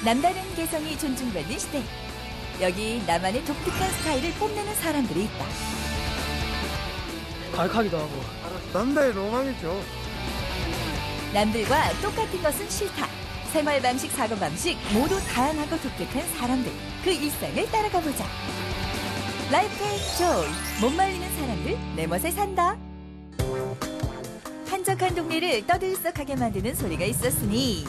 남다른 개성이 존중받는 시대. 여기 나만의 독특한 스타일을 뽐내는 사람들이 있다. 갈카기도 하고. 남자의 로망이죠. 남들과 똑같은 것은 싫다. 생활 방식, 사고 방식 모두 다양하고 독특한 사람들. 그 일상을 따라가 보자. 라이프 앤 조이. 못 말리는 사람들 내 멋에 산다. 한적한 동네를 떠들썩하게 만드는 소리가 있었으니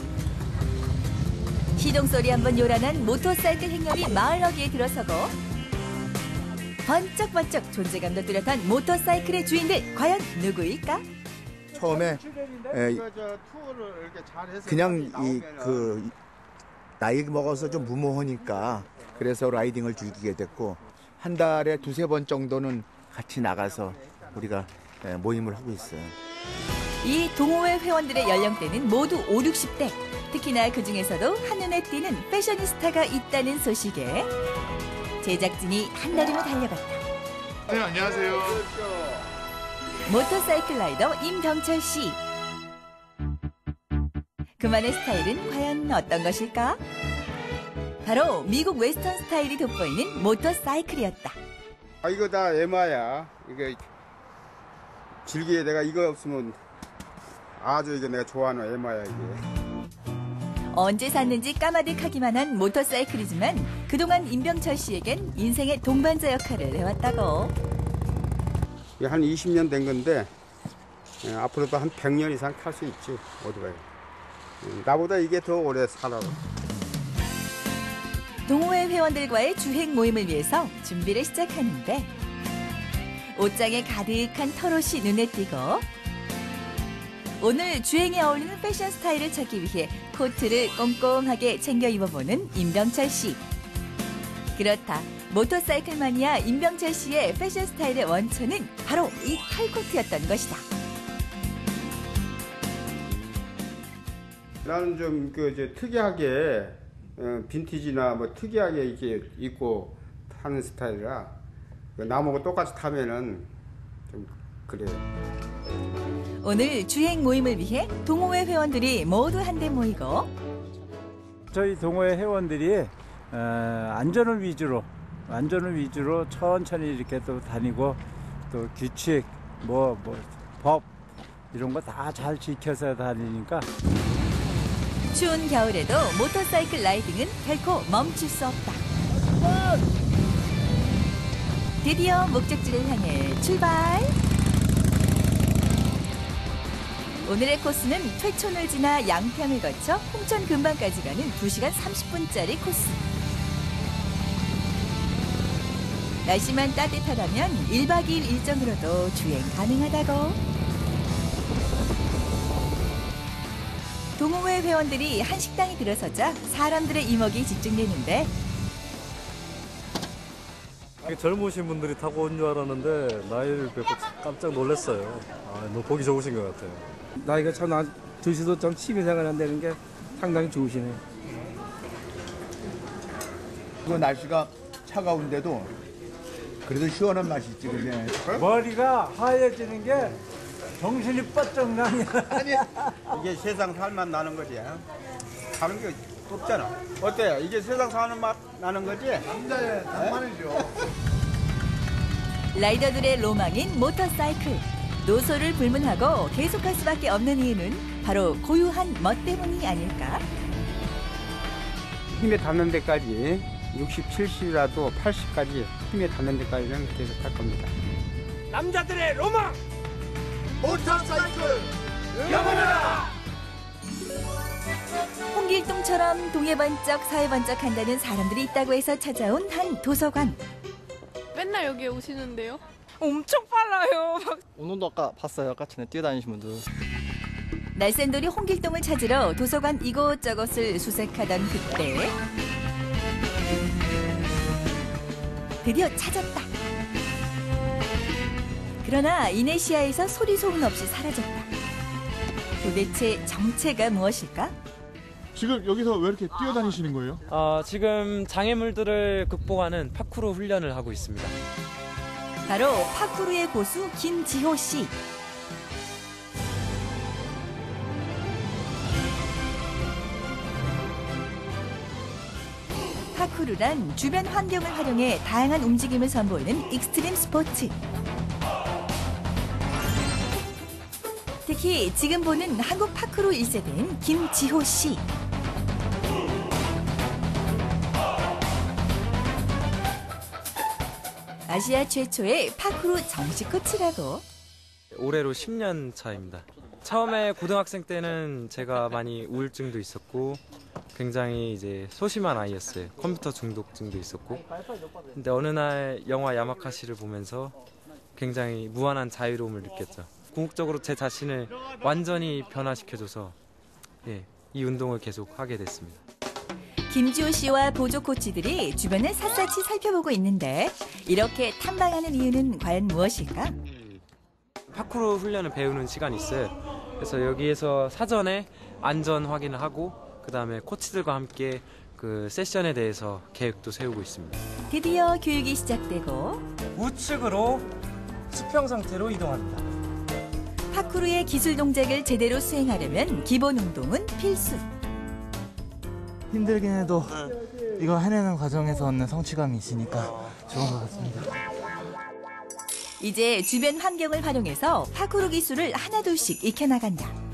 시동소리 한번 요란한 모터사이클 행렬이 마을너기에 들어서고 번쩍번쩍 존재감도 뚜렷한 모터사이클의 주인들 과연 누구일까? 처음에 그냥 나이 먹어서 좀 무모하니까 그래서 라이딩을 즐기게 됐고 한 달에 두세 번 정도는 같이 나가서 우리가 모임을 하고 있어요. 이 동호회 회원들의 연령대는 모두 5, 60대. 특히나 그중에서도 한눈에 띄는 패셔니스타가 있다는 소식에 제작진이 한달이면 달려갔다. 네, 안녕하세요. 모터사이클 라이더 임병철 씨. 그만의 스타일은 과연 어떤 것일까? 바로 미국 웨스턴 스타일이 돋보이는 모터사이클이었다. 이거 다 에마야. 이게 즐기게 내가 이거 없으면 아주 이게 내가 좋아하는 에마야 이게. 언제 샀는지 까마득하기만 한 모터사이클이지만 그동안 임병철 씨에겐 인생의 동반자 역할을 해왔다고. 이게 한 20년 된 건데 앞으로도 한 100년 이상 탈 수 있지 오토바이. 나보다 이게 더 오래 살아. 동호회 회원들과의 주행 모임을 위해서 준비를 시작하는데 옷장에 가득한 털옷이 눈에 띄고 오늘 주행에 어울리는 패션 스타일을 찾기 위해 코트를 꼼꼼하게 챙겨 입어보는 임병철 씨. 그렇다. 모터사이클 마니아 임병철 씨의 패션 스타일의 원천은 바로 이 털코트였던 것이다. 나는 좀 특이하게 빈티지나 뭐 특이하게 이렇게 입고 타는 스타일이라 나하고 똑같이 타면은 좀 그래요. 오늘 주행 모임을 위해 동호회 회원들이 모두 한데 모이고 저희 동호회 회원들이 안전을 위주로 천천히 이렇게 또 다니고 또 규칙 법 이런 거 다 잘 지켜서 다니니까 추운 겨울에도 모터사이클 라이딩은 결코 멈출 수 없다. 드디어 목적지를 향해 출발! 오늘의 코스는 퇴촌을 지나 양평을 거쳐 홍천 근방까지 가는 2시간 30분짜리 코스. 날씨만 따뜻하다면 1박 2일 일정으로도 주행 가능하다고. 동호회 회원들이 한 식당에 들어서자 사람들의 이목이 집중되는데 젊으신 분들이 타고 온 줄 알았는데 나이를 뵙고 깜짝 놀랐어요. 너무 보기 좋으신 것 같아요. 나이가 참 드셔도 참 취미생활 한다는 게 상당히 좋으시네요. 그 날씨가 차가운데도 그래도 시원한 맛이 있지, 그게. 머리가 하얘지는 게 정신이 바짝 나냐. 아니 이게 세상 살맛 나는 거지. 다른 게 없잖아. 어때요? 이게 세상 사는 맛 나는 거지? 남자의 낭만이죠. 라이더들의 로망인 모터사이클. 노소를 불문하고 계속할 수밖에 없는 이유는 바로 고유한 멋 때문이 아닐까? 힘에 닿는 데까지 60, 70이라도 80까지 힘에 닿는 데까지는 계속 할 겁니다. 남자들의 로망! 모터사이클 영원하라! 홍길동처럼 동해 번쩍 서해 번쩍 한다는 사람들이 있다고 해서 찾아온 한 도서관. 맨날 여기에 오시는데요? 엄청 빨라요. 오늘도 아까 봤어요. 아까 전에 뛰어다니신 분들. 날쌘돌이 홍길동을 찾으러 도서관 이곳저곳을 수색하던 그때 드디어 찾았다. 그러나 이네시아에서 소리 소문 없이 사라졌다. 도대체 정체가 무엇일까? 지금 여기서 왜 이렇게 뛰어다니시는 거예요? 지금 장애물들을 극복하는 파쿠르 훈련을 하고 있습니다. 바로 파쿠르의 고수 김지호 씨. 파쿠르란 주변 환경을 활용해 다양한 움직임을 선보이는 익스트림 스포츠. 특히 지금 보는 한국 파쿠르 1세대인 김지호 씨. 아시아 최초의 파쿠르 정식 코치라고. 올해로 10년 차입니다. 처음에 고등학생 때는 제가 많이 우울증도 있었고 굉장히 이제 소심한 아이였어요. 컴퓨터 중독증도 있었고. 근데 어느 날 영화 야마카시를 보면서 굉장히 무한한 자유로움을 느꼈죠. 궁극적으로 제 자신을 완전히 변화시켜줘서 이 운동을 계속 하게 됐습니다. 김지호 씨와 보조 코치들이 주변을 샅샅이 살펴보고 있는데 이렇게 탐방하는 이유는 과연 무엇일까? 파쿠르 훈련을 배우는 시간이 있어요. 그래서 여기에서 사전에 안전 확인을 하고 그다음에 코치들과 함께 그 세션에 대해서 계획도 세우고 있습니다. 드디어 교육이 시작되고 우측으로 수평 상태로 이동합니다. 파쿠르의 기술 동작을 제대로 수행하려면 기본 운동은 필수. 힘들긴 해도 이거 해내는 과정에서 얻는 성취감이 있으니까 좋은 것 같습니다. 이제 주변 환경을 활용해서 파쿠르 기술을 하나둘씩 익혀나간다.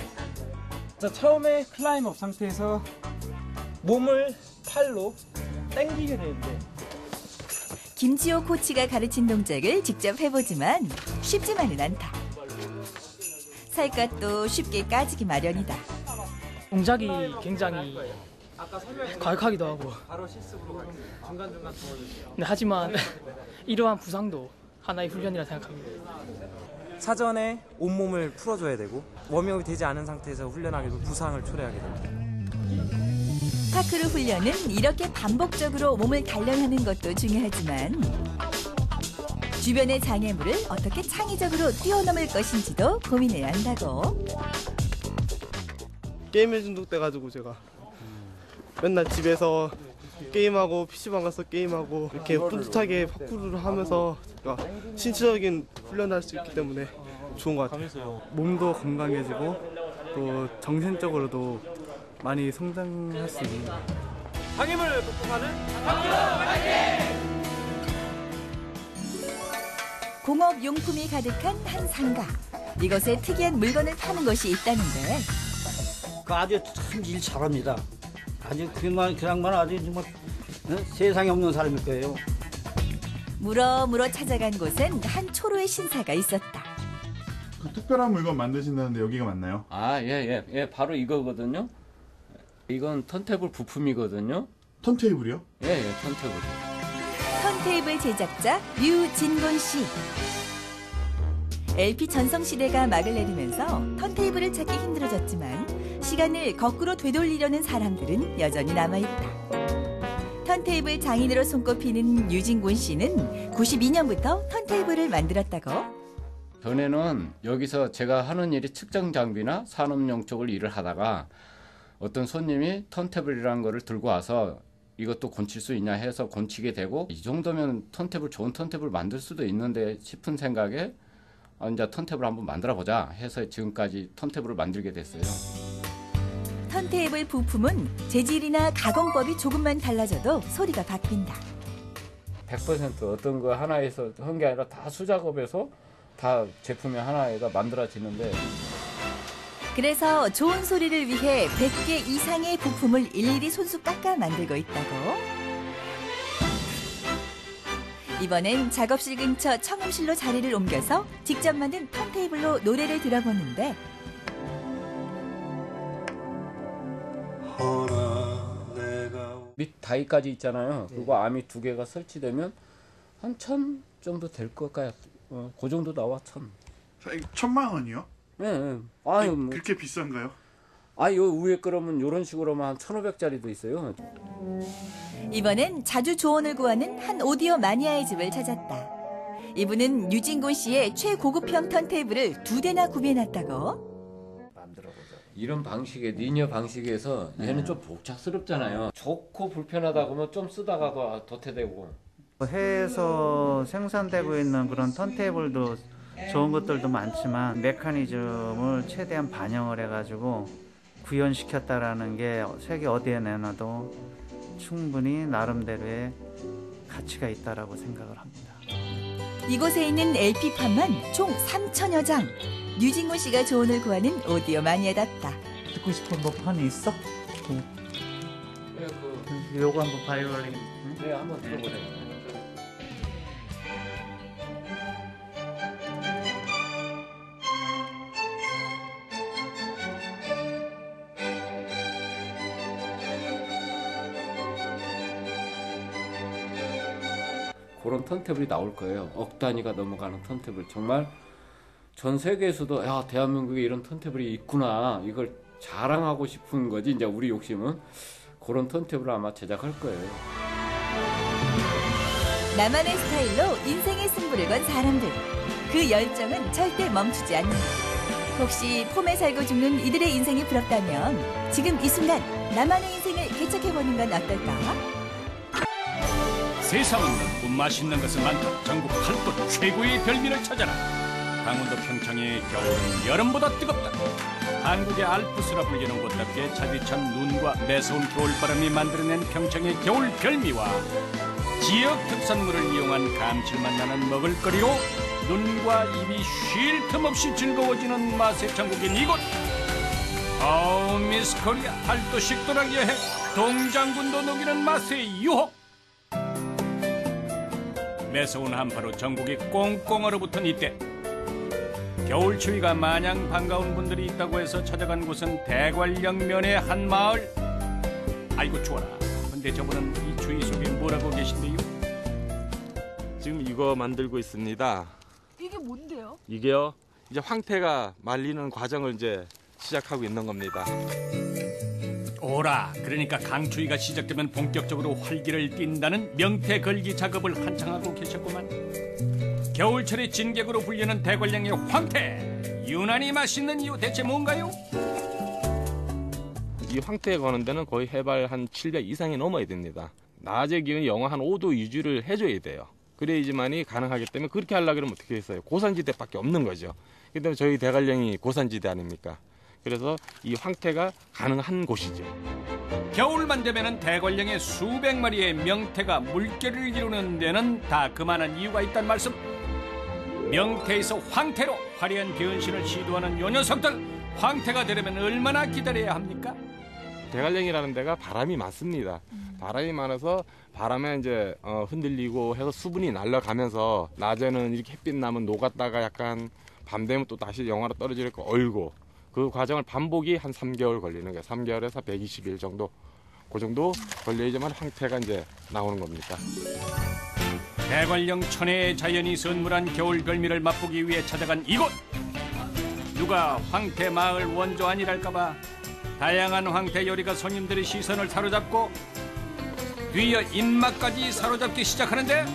자, 처음에 클라임업 상태에서 몸을 팔로 당기게 되는데 김지호 코치가 가르친 동작을 직접 해보지만 쉽지만은 않다. 살갗도 쉽게 까지기 마련이다. 동작이 굉장히 과격하기도 하고 네, 하지만 이러한 부상도 하나의 훈련이라 생각합니다. 사전에 온몸을 풀어줘야 되고 워밍업이 되지 않은 상태에서 훈련하게 되면 부상을 초래하게 됩니다. 파쿠르 훈련은 이렇게 반복적으로 몸을 단련하는 것도 중요하지만 주변의 장애물을 어떻게 창의적으로 뛰어넘을 것인지도 고민해야 한다고. 게임에 중독돼가지고 제가 맨날 집에서 게임하고 PC방 가서 게임하고 이렇게 뿌듯하게 파쿠르를 하면서 제가 신체적인 훈련을 할 수 있기 때문에 좋은 것 같아요. 몸도 건강해지고 또 정신적으로도 많이 성장할 수 있는 장애물을 극복하는 파쿠르 화이팅! 공업 용품이 가득한 한 상가. 이곳에 특이한 물건을 파는 곳이 있다는데. 아주 참 일 잘합니다. 아주 그 양반 아주 정말 세상에 없는 사람일 거예요. 물어 찾아간 곳엔 한 초로의 신사가 있었다. 그 특별한 물건 만드신다는데 여기가 맞나요? 예, 바로 이거거든요. 이건 턴테이블 부품이거든요. 턴테이블이요? 예, 턴테이블. 턴테이블 제작자 류진곤 씨. LP 전성시대가 막을 내리면서 턴테이블을 찾기 힘들어졌지만 시간을 거꾸로 되돌리려는 사람들은 여전히 남아있다. 턴테이블 장인으로 손꼽히는 류진곤 씨는 92년부터 턴테이블을 만들었다고. 전에는 여기서 제가 하는 일이 측정 장비나 산업용 쪽을 일을 하다가 어떤 손님이 턴테이블이라는 거를 들고 와서 이것도 곤칠 수 있냐 해서 곤치게 되고 이 정도면 턴테이블 좋은 턴테이블 만들 수도 있는데 싶은 생각에 이제 턴테이블 한번 만들어 보자 해서 지금까지 턴테이블을 만들게 됐어요. 턴테이블 부품은 재질이나 가공법이 조금만 달라져도 소리가 바뀐다. 100% 어떤 거 하나에서 한 게 아니라 다 수작업에서 다 제품이 하나에다 만들어지는데 그래서 좋은 소리를 위해 100개 이상의 부품을 일일이 손수 깎아 만들고 있다고. 이번엔 작업실 근처 청음실로 자리를 옮겨서 직접 만든 턴테이블로 노래를 들어보는데 밑 다이까지 있잖아요. 그리고 암이 2개가 설치되면 한 1,000 정도 될 것 같아요. 그 정도 나와 1,000. 1,000만 원이요? 네. 아유, 뭐. 그렇게 비싼가요? 요 위에 그러면 이런 식으로만 한 1,500짜리도 있어요. 이번엔 자주 조언을 구하는 한 오디오 마니아의 집을 찾았다. 이분은 류진곤 씨의 최고급형 턴테이블을 2대나 구비해놨다고. 이런 방식의 리니어 방식에서 얘는 좀 복잡스럽잖아요. 좋고 불편하다 그러면 좀 쓰다가도 도태되고. 해외에서 생산되고 있는 그런 턴테이블도 좋은 것들도 많지만 메커니즘을 최대한 반영을 해가지고 구현시켰다라는 게 세계 어디에 내놔도 충분히 나름대로의 가치가 있다라고 생각을 합니다. 이곳에 있는 LP판만 총 3,000여 장. 류진구 씨가 조언을 구하는 오디오 마니아답다. 듣고 싶은 뭐 판이 있어? 요거 한번 바이올린. 네, 한번 들어보세요. 그런 턴테이블이 나올 거예요. 억 단위가 넘어가는 턴테이블. 정말 전 세계에서도 야, 대한민국에 이런 턴테이블이 있구나. 이걸 자랑하고 싶은 거지. 이제 우리 욕심은 그런 턴테이블을 아마 제작할 거예요. 나만의 스타일로 인생의 승부를 건 사람들. 그 열정은 절대 멈추지 않는다. 혹시 폼에 살고 죽는 이들의 인생이 부럽다면 지금 이 순간 나만의 인생을 개척해보는 건 어떨까? 세상은 넓고 맛있는 것은 많다. 전국 8도 최고의 별미를 찾아라. 강원도 평창의 겨울은 여름보다 뜨겁다. 한국의 알프스라 불리는 곳답게 차디찬 눈과 매서운 겨울바람이 만들어낸 평창의 겨울 별미와 지역 특산물을 이용한 감칠맛 나는 먹을거리로 눈과 입이 쉴 틈 없이 즐거워지는 맛의 천국인 이곳. 미스 코리아 8도 식도락 여행, 동장군도 녹이는 맛의 유혹. 매서운 한파로 전국이 꽁꽁 얼어붙은 이때 겨울 추위가 마냥 반가운 분들이 있다고 해서 찾아간 곳은 대관령면의 한 마을. 아이고 추워라. 근데 저분은 이 추위 속에 뭘 하고 계신데요? 지금 이거 만들고 있습니다. 이게 뭔데요? 이게요, 이제 황태가 말리는 과정을 이제 시작하고 있는 겁니다. 오라, 그러니까 강추위가 시작되면 본격적으로 활기를 띈다는 명태 걸기 작업을 한창 하고 계셨구만. 겨울철의 진객으로 불리는 대관령의 황태, 유난히 맛있는 이유 대체 뭔가요? 이 황태 거는 데는 거의 해발 한 700 이상이 넘어야 됩니다. 낮의 기온이 영하 한 5도 유지를 해줘야 돼요. 그래야지만이 가능하기 때문에 그렇게 하려고 그러면 어떻게 했어요? 고산지대밖에 없는 거죠. 그렇기 때문에 저희 대관령이 고산지대 아닙니까? 그래서 이 황태가 가능한 곳이죠. 겨울만 되면 대관령의 수백 마리의 명태가 물결을 이루는 데는 다 그만한 이유가 있단 말씀. 명태에서 황태로 화려한 변신을 시도하는 요 녀석들, 황태가 되려면 얼마나 기다려야 합니까? 대관령이라는 데가 바람이 많습니다. 바람이 많아서 바람에 이제 흔들리고 해서 수분이 날아가면서 낮에는 이렇게 햇빛 나면 녹았다가 약간 밤 되면 또 다시 영하로 떨어지니까 얼고, 그 과정을 반복이 한 3개월 걸리는 거예요. 3개월에서 120일 정도. 그 정도 걸려야지만 황태가 이제 나오는 겁니다. 대관령 천혜의 자연이 선물한 겨울 별미를 맛보기 위해 찾아간 이곳. 누가 황태 마을 원조 아니랄까봐 다양한 황태 요리가 손님들의 시선을 사로잡고 뒤이어 입맛까지 사로잡기 시작하는데,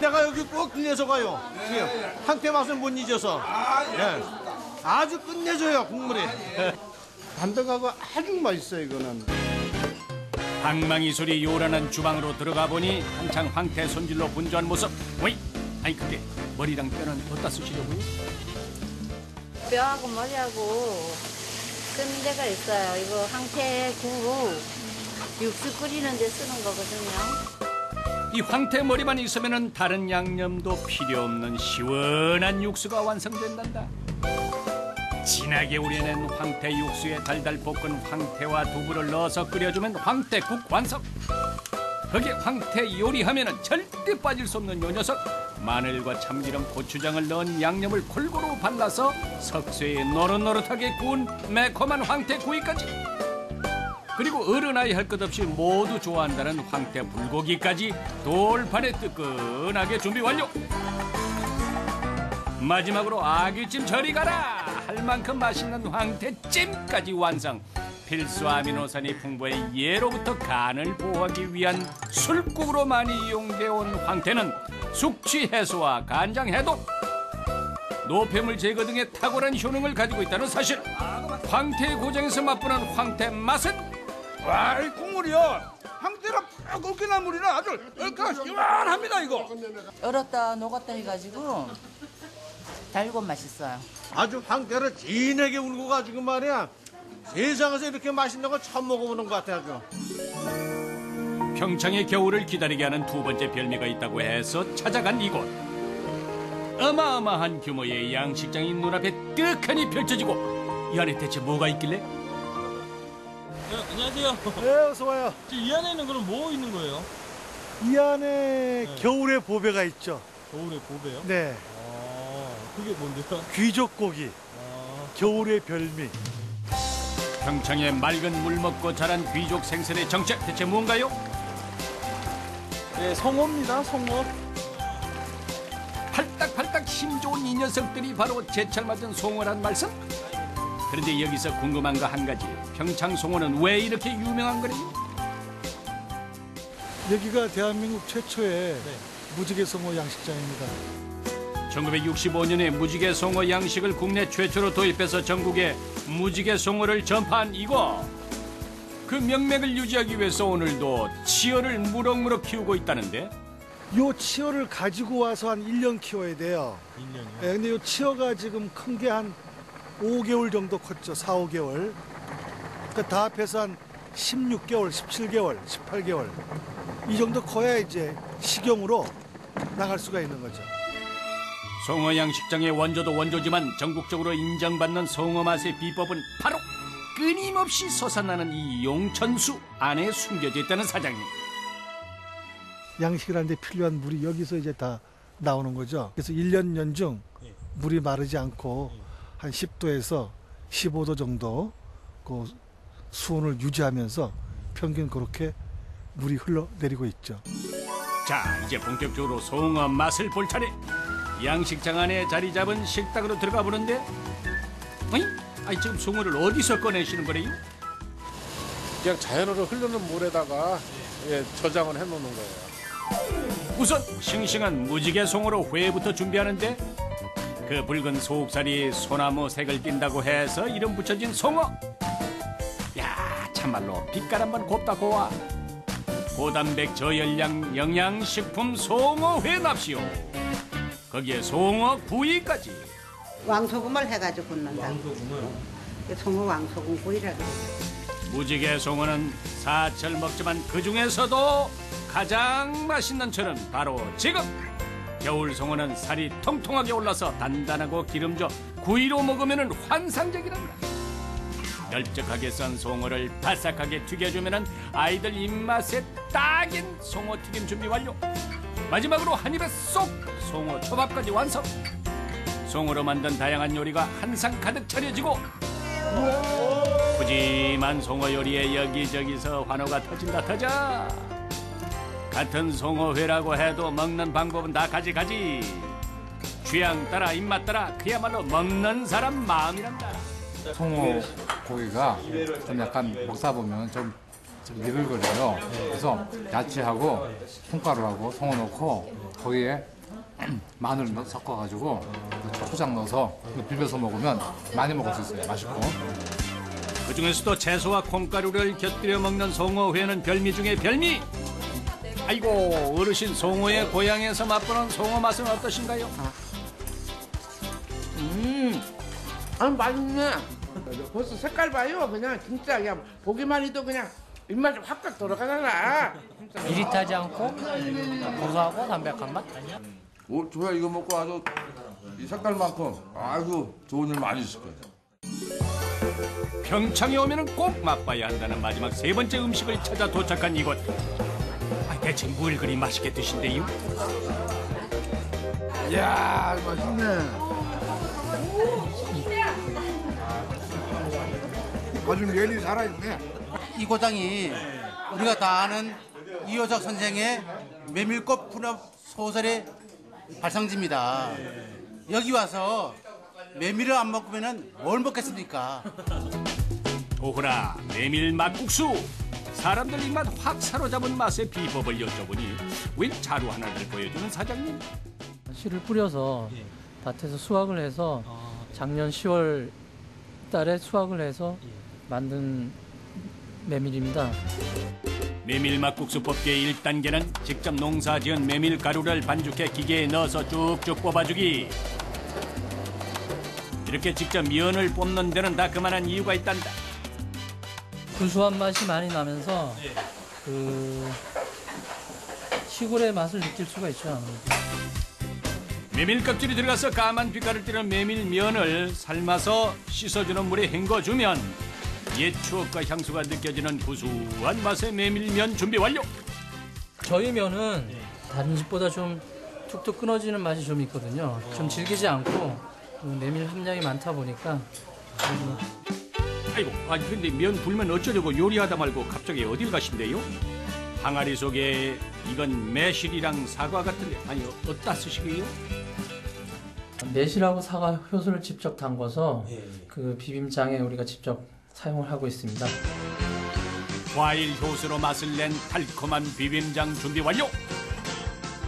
내가 여기 꼭 들려서 가요. 황태 맛을 못 잊어서. 아주 끝내줘요, 국물이. 담백하고 아주 맛있어요, 이거는. 방망이 소리 요란한 주방으로 들어가 보니 한창 황태 손질로 분주한 모습. 어이? 아니 그게 머리랑 뼈는 어디다 쓰시려고요? 뼈하고 머리하고 끄는 데가 있어요. 이거 황태 국 육수 끓이는 데 쓰는 거거든요. 이 황태 머리만 있으면 다른 양념도 필요 없는 시원한 육수가 완성된단다. 진하게 우려낸 황태 육수에 달달 볶은 황태와 두부를 넣어서 끓여주면 황태국 완성. 거기에 황태 요리하면은 절대 빠질 수 없는 요 녀석. 마늘과 참기름, 고추장을 넣은 양념을 골고루 발라서 석쇠에 노릇노릇하게 구운 매콤한 황태구이까지. 그리고 어른아이 할 것 없이 모두 좋아한다는 황태 불고기까지 돌판에 뜨끈하게 준비 완료. 마지막으로 아귀찜 저리 가라 할 만큼 맛있는 황태찜까지 완성. 필수 아미노산이 풍부해 예로부터 간을 보호하기 위한 술국으로 많이 이용되어 온 황태는 숙취 해소와 간장 해독, 노폐물 제거 등의 탁월한 효능을 가지고 있다는 사실. 황태의 고장에서 맛보는 황태 맛은? 와, 이 국물이요. 황태랑 푹 끓기는 물이는 아주 얼큰하고 시원합니다, 이거. 얼었다 녹았다 해가지고 달고 맛있어요. 아주 황태를 진하게 울고 가지고 말이야. 세상에서 이렇게 맛있는 거 처음 먹어보는 것 같아요. 평창의 겨울을 기다리게 하는 두 번째 별미가 있다고 해서 찾아간 이곳. 어마어마한 규모의 양식장이 눈앞에 뜨끈히 펼쳐지고 이 안에 대체 뭐가 있길래? 네, 안녕하세요. 네, 어서 와요. 이 안에는 그럼 뭐 있는 거예요? 이 안에 겨울의 보배가 있죠. 겨울의 보배요? 네. 그게 뭔데요? 귀족 고기. 겨울의 별미. 평창의 맑은 물 먹고 자란 귀족 생선의 정체 대체 뭔가요? 네, 송어입니다. 송어. 팔딱팔딱 힘 좋은 이 녀석들이 바로 제철 맞은 송어란 말씀? 그런데 여기서 궁금한 거 한 가지. 평창 송어는 왜 이렇게 유명한 거래요? 여기가 대한민국 최초의 무지개 송어 양식장입니다. 1965년에 무지개 송어 양식을 국내 최초로 도입해서 전국에 무지개 송어를 전파한 이곳. 그 명맥을 유지하기 위해서 오늘도 치어를 무럭무럭 키우고 있다는데? 요 치어를 가지고 와서 한 1년 키워야 돼요. 1년이요? 네, 근데 요 치어가 지금 큰 게 한 5개월 정도 컸죠. 4, 5개월. 그러니까 다 합해서 한 16개월, 17개월, 18개월. 이 정도 커야 이제 식용으로 나갈 수가 있는 거죠. 송어 양식장의 원조도 원조지만 전국적으로 인정받는 송어 맛의 비법은 바로 끊임없이 솟아나는 이 용천수 안에 숨겨져 있다는 사장님. 양식을 하는데 필요한 물이 여기서 이제 다 나오는 거죠. 그래서 1년 연중 물이 마르지 않고 한 10도에서 15도 정도 그 수온을 유지하면서 평균 그렇게 물이 흘러내리고 있죠. 자, 이제 본격적으로 송어 맛을 볼 차례. 양식장 안에 자리 잡은 식탁으로 들어가 보는데, 아니 지금 송어를 어디서 꺼내시는 거래요? 그냥 자연으로 흐르는 물에다가 저장을 해놓는 거예요. 우선 싱싱한 무지개 송어로 회부터 준비하는데, 그 붉은 속살이 소나무 색을 띈다고 해서 이름 붙여진 송어. 야, 참말로 빛깔 한번 곱다 고와. 고단백 저열량 영양식품 송어회 납시오. 거기에 송어 구이까지. 왕소금을 해가지고 굽는다. 왕소금을? 송어 왕소금 구이라 그래요. 무지개 송어는 사철 먹지만 그 중에서도 가장 맛있는 철은 바로 지금. 겨울 송어는 살이 통통하게 올라서 단단하고 기름져 구이로 먹으면 환상적이란다. 널쩍하게 썬 송어를 바삭하게 튀겨주면 아이들 입맛에 딱인 송어튀김 준비 완료. 마지막으로 한 입에 쏙 송어 초밥까지 완성. 송어로 만든 다양한 요리가 한상 가득 차려지고 푸짐한 송어 요리에 여기저기서 환호가 터진다 터져. 같은 송어회라고 해도 먹는 방법은 다 가지가지. 취향 따라 입맛 따라 그야말로 먹는 사람 마음이란다. 송어 고기가 좀 약간 먹다 보면 좀 니글거려요. 그래서 야채하고 콩가루하고 송어 넣고 거기에 마늘 섞어가지고 초장 넣어서 비벼서 먹으면 많이 먹을 수 있어요. 맛있고. 그중에서도 채소와 콩가루를 곁들여 먹는 송어회는 별미 중에 별미. 아이고, 어르신 송어의 고향에서 맛보는 송어 맛은 어떠신가요? 맛있네. 벌써 색깔 봐요. 그냥 진짜 그냥 보기만 해도 그냥 입맛이 확확 돌아가잖아. 비릿하지 않고 고소하고 담백한 맛. 오, 좋아. 이거 먹고 아주 이 색깔만큼 아주 좋은 일 많이 있을 거예요. 평창에 오면 꼭 맛봐야 한다는 마지막 세 번째 음식을 찾아 도착한 이곳. 대체 뭘 그리 맛있게 드신대요? 이야, 맛있네. 아주 면이 살아있네. 이 고장이 우리가 다 아는 이효석 선생의 메밀꽃 풀업 소설의 발상지입니다. 여기 와서 메밀을 안 먹으면 뭘 먹겠습니까? 오호라, 메밀 막국수. 사람들 입맛 확 사로잡은 맛의 비법을 여쭤보니 웬 자루 하나를 보여주는 사장님. 씨를 뿌려서 밭에서 수확을 해서 작년 10월 달에 수확을 해서 만든 메밀입니다. 메밀 막국수 뽑기의 1단계는 직접 농사지은 메밀 가루를 반죽해 기계에 넣어서 쭉쭉 뽑아주기. 이렇게 직접 면을 뽑는 데는 다 그만한 이유가 있단다. 구수한 맛이 많이 나면서 시골의 맛을 느낄 수가 있죠. 아무래도. 메밀 껍질이 들어가서 까만 빛깔을 띠는 메밀면을 삶아서 씻어주는 물에 헹궈주면 옛 추억과 향수가 느껴지는 구수한 맛의 메밀면 준비 완료. 저희 면은 다른 집보다 좀 툭툭 끊어지는 맛이 좀 있거든요. 좀 질기지 않고 메밀 함량이 많다 보니까. 아이고, 아니 근데 면 불면 어쩌려고 요리하다 말고 갑자기 어딜 가신대요? 항아리 속에 이건 매실이랑 사과 같은데 아니 어디다 쓰시게요? 매실하고 사과 효소를 직접 담궈서 그 비빔장에 우리가 직접 사용을 하고 있습니다. 과일 효소로 맛을 낸 달콤한 비빔장 준비 완료.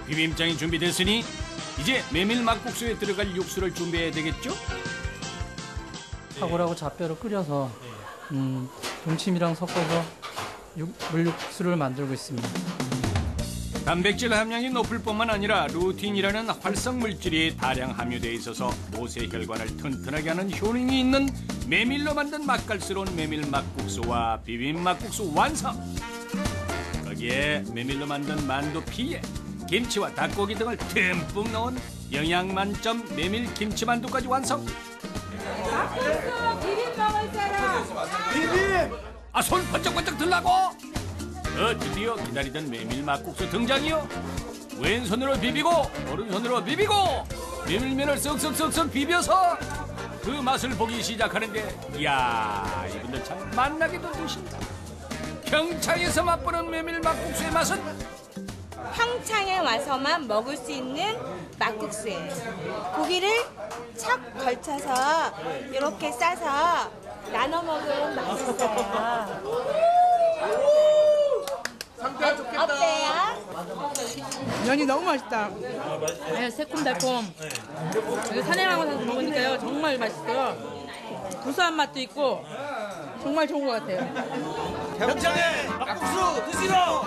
비빔장이 준비됐으니 이제 메밀 막국수에 들어갈 육수를 준비해야 되겠죠? 사골하고 잡뼈로 끓여서 동치미랑 섞어서 물육수를 만들고 있습니다. 단백질 함량이 높을 뿐만 아니라 루틴이라는 활성 물질이 다량 함유되어 있어서 모세 혈관을 튼튼하게 하는 효능이 있는 메밀로 만든 맛깔스러운 메밀 막국수와 비빔 막국수 완성. 거기에 메밀로 만든 만두 피에 김치와 닭고기 등을 듬뿍 넣은 영양 만점 메밀 김치 만두까지 완성. 비빔 먹을 사람. 비빔! 아, 손 번쩍번쩍 들라고? 드디어 기다리던 메밀 막국수 등장이요. 왼손으로 비비고 오른손으로 비비고 메밀면을 쓱쓱쓱쓱 비벼서 그 맛을 보기 시작하는데 이야, 이분들 참 맛나게도 드신다. 평창에서 맛보는 메밀 막국수의 맛은 평창에 와서만 먹을 수 있는 막국수예요. 고기를 척 걸쳐서 이렇게 싸서 나눠 먹으면 맛있어요. 어때요? 면이 너무 맛있다. 네, 새콤달콤. 여기 산에랑어 사서 먹으니까요 정말 맛있어요. 구수한 맛도 있고 정말 좋은 것 같아요. 평창에 막국수 드시러!